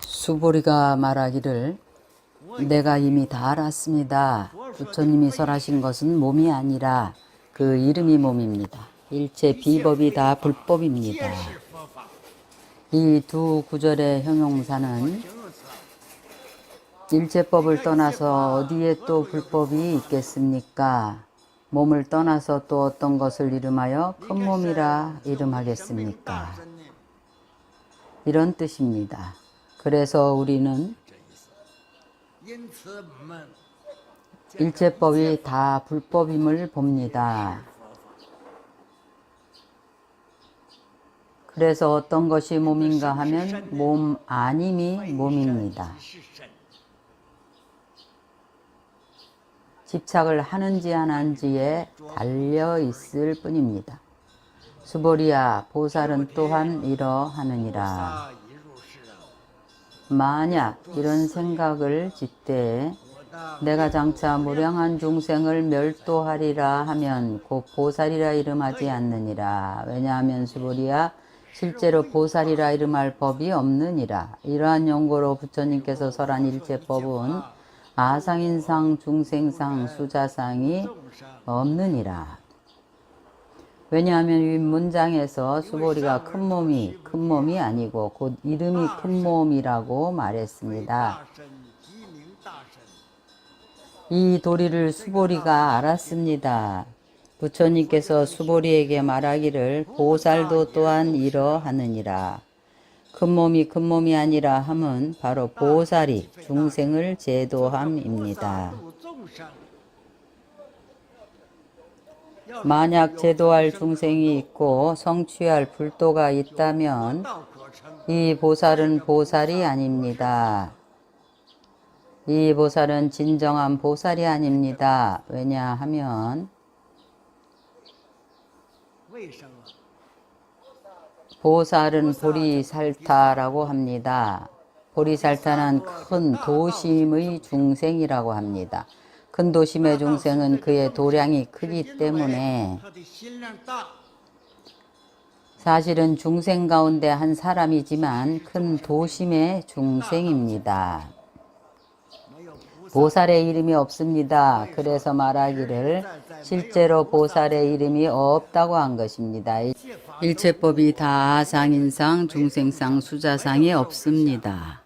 수보리가 말하기를 내가 이미 다 알았습니다. 부처님이 설하신 것은 몸이 아니라 그 이름이 몸입니다. 일체 비법이 다 불법입니다. 이 두 구절의 형용사는 일체법을 떠나서 어디에 또 불법이 있겠습니까? 몸을 떠나서 또 어떤 것을 이름하여 큰 몸이라 이름하겠습니까? 이런 뜻입니다. 그래서 우리는 일체법이 다 불법임을 봅니다. 그래서 어떤 것이 몸인가 하면 몸 아님이 몸입니다. 집착을 하는지 안 하는지에 달려 있을 뿐입니다. 수보리야, 보살은 또한 이러하느니라. 만약 이런 생각을 짓되 내가 장차 무량한 중생을 멸도하리라 하면 곧 보살이라 이름하지 않느니라. 왜냐하면 수보리야, 실제로 보살이라 이름할 법이 없느니라. 이러한 용고로 부처님께서 설한 일체법은 아상인상, 중생상, 수자상이 없느니라. 왜냐하면 윗문장에서 수보리가 큰 몸이 아니고 곧 이름이 큰 몸이라고 말했습니다. 이 도리를 수보리가 알았습니다. 부처님께서 수보리에게 말하기를 보살도 또한 이러하느니라. 큰 몸이 아니라 함은 바로 보살이 중생을 제도함입니다. 만약 제도할 중생이 있고 성취할 불도가 있다면 이 보살은 보살이 아닙니다. 이 보살은 진정한 보살이 아닙니다. 왜냐하면 보살은 보리살타라고 합니다. 보리살타는 큰 도심의 중생이라고 합니다. 큰 도심의 중생은 그의 도량이 크기 때문에 사실은 중생 가운데 한 사람이지만 큰 도심의 중생입니다. 보살의 이름이 없습니다. 그래서 말하기를 실제로 보살의 이름이 없다고 한 것입니다. 일체법이 다 아상인상, 중생상, 수자상이 없습니다.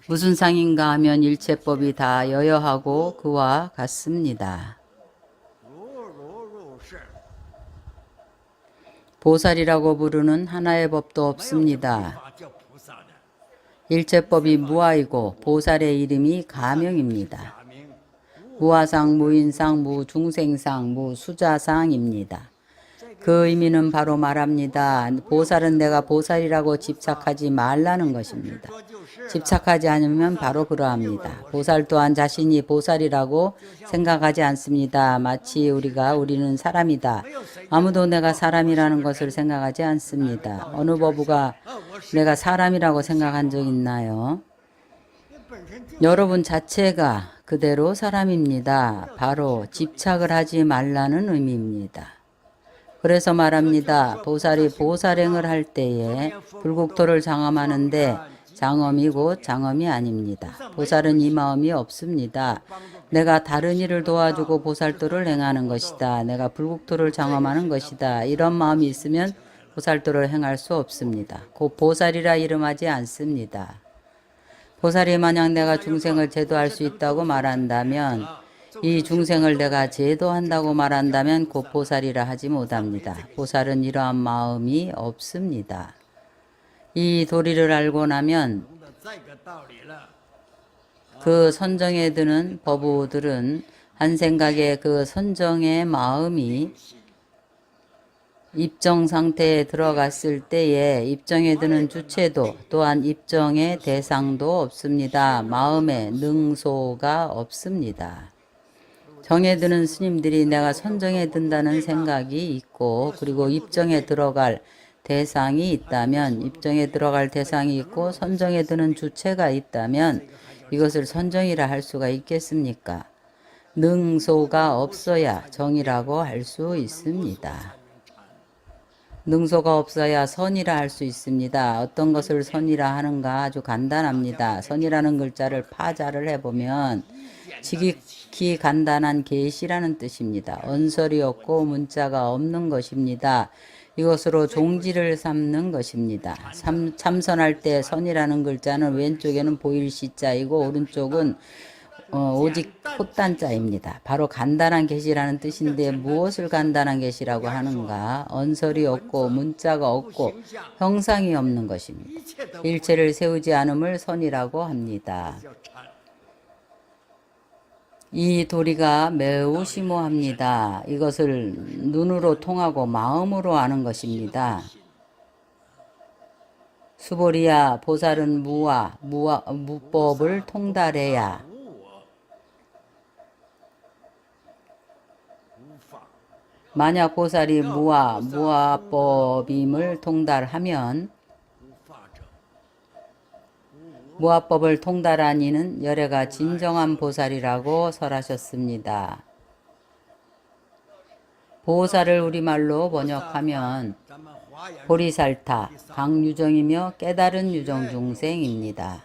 무슨 상인가 하면 일체법이 다 여여하고 그와 같습니다. 보살이라고 부르는 하나의 법도 없습니다. 일체법이 무아이고 보살의 이름이 가명입니다. 무아상, 무인상, 무중생상, 무수자상입니다. 그 의미는 바로 말합니다. 보살은 내가 보살이라고 집착하지 말라는 것입니다. 집착하지 않으면 바로 그러합니다. 보살 또한 자신이 보살이라고 생각하지 않습니다. 마치 우리는 사람이다. 아무도 내가 사람이라는 것을 생각하지 않습니다. 어느 법우가 내가 사람이라고 생각한 적 있나요? 여러분 자체가 그대로 사람입니다. 바로 집착을 하지 말라는 의미입니다. 그래서 말합니다. 보살이 보살행을 할 때에 불국토를 장엄하는데 장엄이고 장엄이 아닙니다. 보살은 이 마음이 없습니다. 내가 다른 일을 도와주고 보살도를 행하는 것이다. 내가 불국토를 장엄하는 것이다. 이런 마음이 있으면 보살도를 행할 수 없습니다. 곧 보살이라 이름하지 않습니다. 보살이 만약 내가 중생을 제도할 수 있다고 말한다면 이 중생을 내가 제도한다고 말한다면 곧 보살이라 하지 못합니다. 보살은 이러한 마음이 없습니다. 이 도리를 알고 나면 그 선정에 드는 법우들은 한 생각에 그 선정의 마음이 입정 상태에 들어갔을 때에 입정에 드는 주체도 또한 입정의 대상도 없습니다. 마음에 능소가 없습니다. 정에 드는 스님들이 내가 선정에 든다는 생각이 있고 그리고 입정에 들어갈 대상이 있다면 입정에 들어갈 대상이 있고 선정에 드는 주체가 있다면 이것을 선정이라 할 수가 있겠습니까? 능소가 없어야 정이라고 할 수 있습니다. 능소가 없어야 선이라 할 수 있습니다. 어떤 것을 선이라 하는가 아주 간단합니다. 선이라는 글자를 파자를 해보면 지극히 간단한 계시라는 뜻입니다. 언설이 없고 문자가 없는 것입니다. 이것으로 종지를 삼는 것입니다. 참선할 때 선이라는 글자는 왼쪽에는 보일 시자이고 오른쪽은 오직 콧단자입니다. 바로 간단한 계시라는 뜻인데 무엇을 간단한 계시라고 하는가? 언설이 없고 문자가 없고 형상이 없는 것입니다. 일체를 세우지 않음을 선이라고 합니다. 이 도리가 매우 심오합니다. 이것을 눈으로 통하고 마음으로 아는 것입니다. 수보리야, 보살은 무법을 통달해야 만약 보살이 무아법임을 통달하면 무아법을 통달한 이는 열애가 진정한 보살이라고 설하셨습니다. 보살을 우리말로 번역하면 보리살타, 강유정이며 깨달은 유정중생입니다.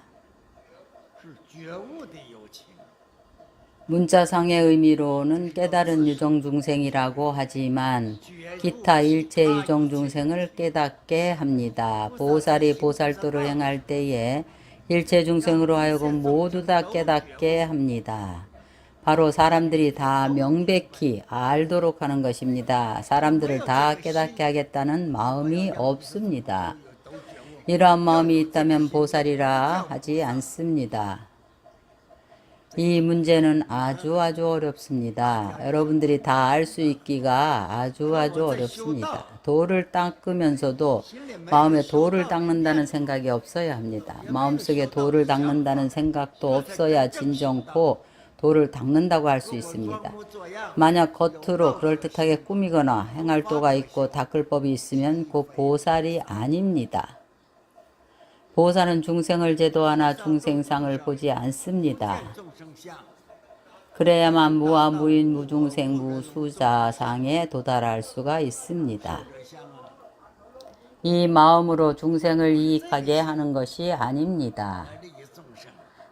문자상의 의미로는 깨달은 유정중생이라고 하지만 기타 일체 유정중생을 깨닫게 합니다. 보살이 보살도를 행할 때에 일체 중생으로 하여금 모두 다 깨닫게 합니다. 바로 사람들이 다 명백히 알도록 하는 것입니다. 사람들을 다 깨닫게 하겠다는 마음이 없습니다. 이러한 마음이 있다면 보살이라 하지 않습니다. 이 문제는 아주 어렵습니다. 여러분들이 다 알 수 있기가 아주 어렵습니다. 돌을 닦으면서도 마음에 돌을 닦는다는 생각이 없어야 합니다. 마음속에 돌을 닦는다는 생각도 없어야 진정코 돌을 닦는다고 할 수 있습니다. 만약 겉으로 그럴듯하게 꾸미거나 행할 도가 있고 닦을 법이 있으면 곧 보살이 아닙니다. 보살은 중생을 제도하나 중생상을 보지 않습니다. 그래야만 무아 무인 무중생 무수자상에 도달할 수가 있습니다. 이 마음으로 중생을 이익하게 하는 것이 아닙니다.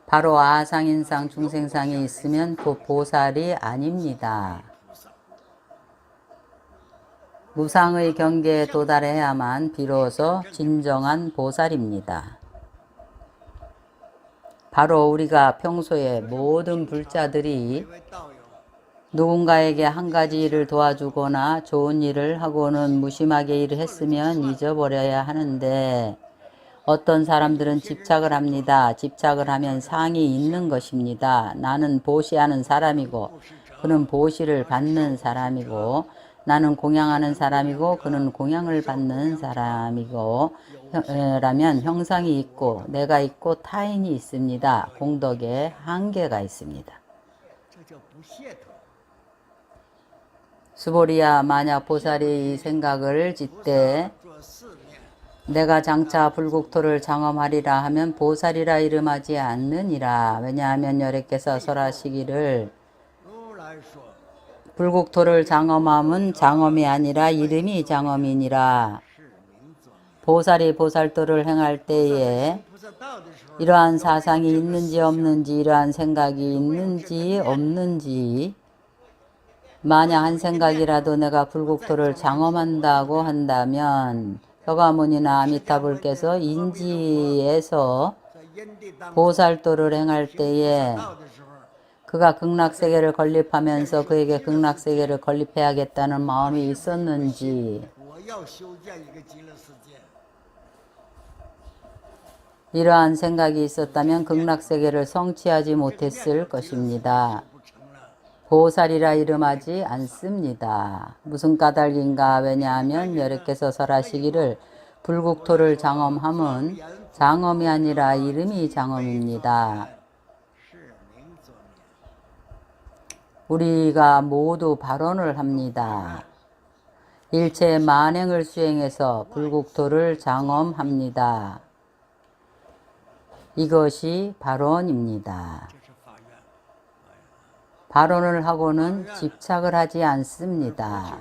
바로 아상인상 중생상이 있으면 곧 보살이 아닙니다. 무상의 경계에 도달해야만 비로소 진정한 보살입니다. 바로 우리가 평소에 모든 불자들이 누군가에게 한 가지 일을 도와주거나 좋은 일을 하고는 무심하게 일을 했으면 잊어버려야 하는데 어떤 사람들은 집착을 합니다. 집착을 하면 상이 있는 것입니다. 나는 보시하는 사람이고 그는 보시를 받는 사람이고 나는 공양하는 사람이고 그는 공양을 받는 사람이고 라면 형상이 있고 내가 있고 타인이 있습니다. 공덕에 한계가 있습니다. 수보리야, 만약 보살이 이 생각을 짓되 내가 장차 불국토를 장엄하리라 하면 보살이라 이름하지 않느니라. 왜냐하면 여래께서 설하시기를 불국토를 장엄함은 장엄이 아니라 이름이 장엄이니라. 보살이 보살도를 행할 때에 이러한 사상이 있는지 없는지 이러한 생각이 있는지 없는지 만약 한 생각이라도 내가 불국토를 장엄한다고 한다면 혀가모니나 아미타불께서 인지에서 보살도를 행할 때에 그가 극락세계를 건립하면서 그에게 극락세계를 건립해야겠다는 마음이 있었는지 이러한 생각이 있었다면 극락세계를 성취하지 못했을 것입니다. 보살이라 이름하지 않습니다. 무슨 까닭인가? 왜냐하면 여래께서 설하시기를 불국토를 장엄함은 장엄이 아니라 이름이 장엄입니다. 우리가 모두 발언을 합니다. 일체 만행을 수행해서 불국토를 장엄합니다. 이것이 발언입니다. 발언을 하고는 집착을 하지 않습니다.